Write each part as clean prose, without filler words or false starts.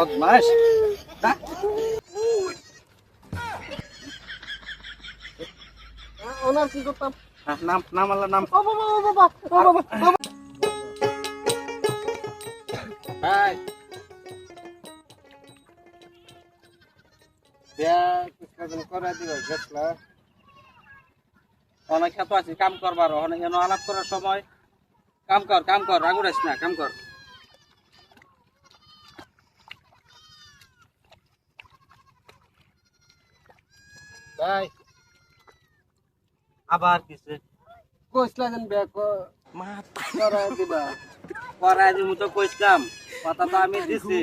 বদমাশ দা ওনার কি করতাম? নাম নাম আল্লাহ নাম ও বাবা ও বাবা ও বাবা ভাই বিয়া কিসকাজন করে দিবা গেছলা অনেক খেত আছে কাম করবার অনেক এনে আলাপ করার সময় কাম কর রাগুড়াস না কাম কর ভাই আবার কিসে কইছলা যেন বিয়া করা দিবা। করাই দিমু তো কইছিলাম কথা তো আমি দিছি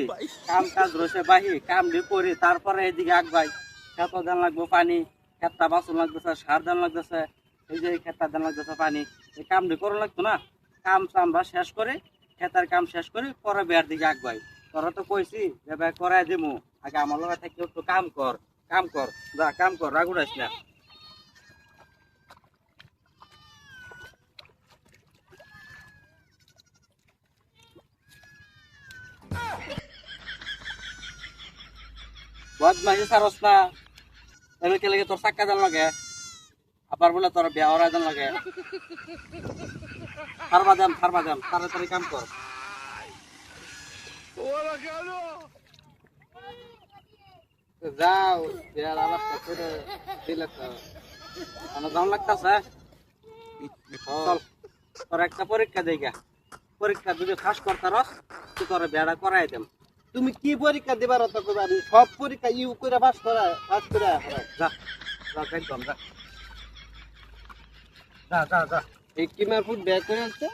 কাম কাজ রয়েছে বাহি কাম দিয়ে করি তারপরে এদিকে আগবাই খেত দেন লাগবো পানি খেতটা বাসন লাগতেছে সার দেন লাগতেছে এই যে খেতটা দেন লাগতেছে পানি এই কাম দিয়ে করা লাগতো না কাম আমরা শেষ করে খেতার কাম শেষ করে পরে বিয়ার দিকে আগবাই তোরা তো কইছি যে ভাই করাই দিমু আগে আমার লগে থাকি একটু কাম কর যা কাম কর রাগুড়াইস না বদমাইশি সারস না এমনি কে লাগে তোর চাক্কা দেন লাগে আবার বলে তোর বিয়া ওরা দেন লাগে ফারবা দেন তাড়াতাড়ি কাম কর যাও বিয়ার আলাপটা করে দিলে তো আমার দাম লাগতেছে চল তোর একটা পরীক্ষা দেইগা পরীক্ষা যদি ফাঁস করতারস তুই তোর বিয়াটা করাই দেম তুমি কি পরীক্ষা দিবার অত কইবা? আমি সব পরীক্ষা ইউ করে পাস করে যা যা একদম যা যা যা যা এই কিমার ফুট ব্যাক করে আসছে।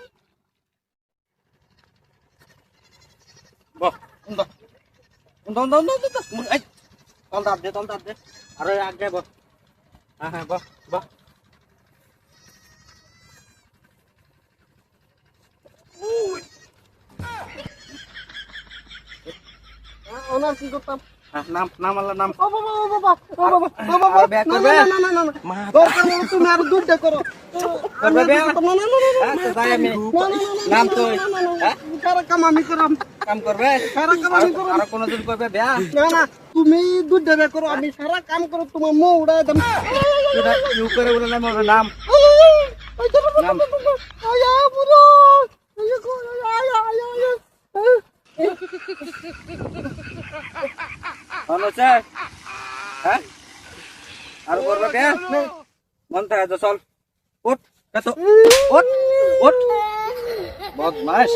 বহ এই তল দাব দে আরে আগে বহ হ্যাঁ বহ ওনার কি করতাম? নাম আল্লাহ নাম ও বাবা ও বাবা ও বাবা ও বাবা আর ব্যাক করবে? না দরকার নেই, তুমি আর দুধটা করো। করবে বে? না হ্যাঁ তো যাই আমি নাম তো হ্যাঁ কারা কাম আমি করাম, কাম করবে সারা কাম আমি করব। আর কোনদিন করবে বিয়া না তুমি দুধটা বের করো, আমি সারা কাম করো, তোমার মো উড়াই দাম। ইউ করে বলে নাম হবে নাম নাম আয়া বুড়ো আয়া কো আয়া হচ্ছে হ্যাঁ আর করবে বিয়া মন থাকে তো চল উঠ কত উঠ বদমাশ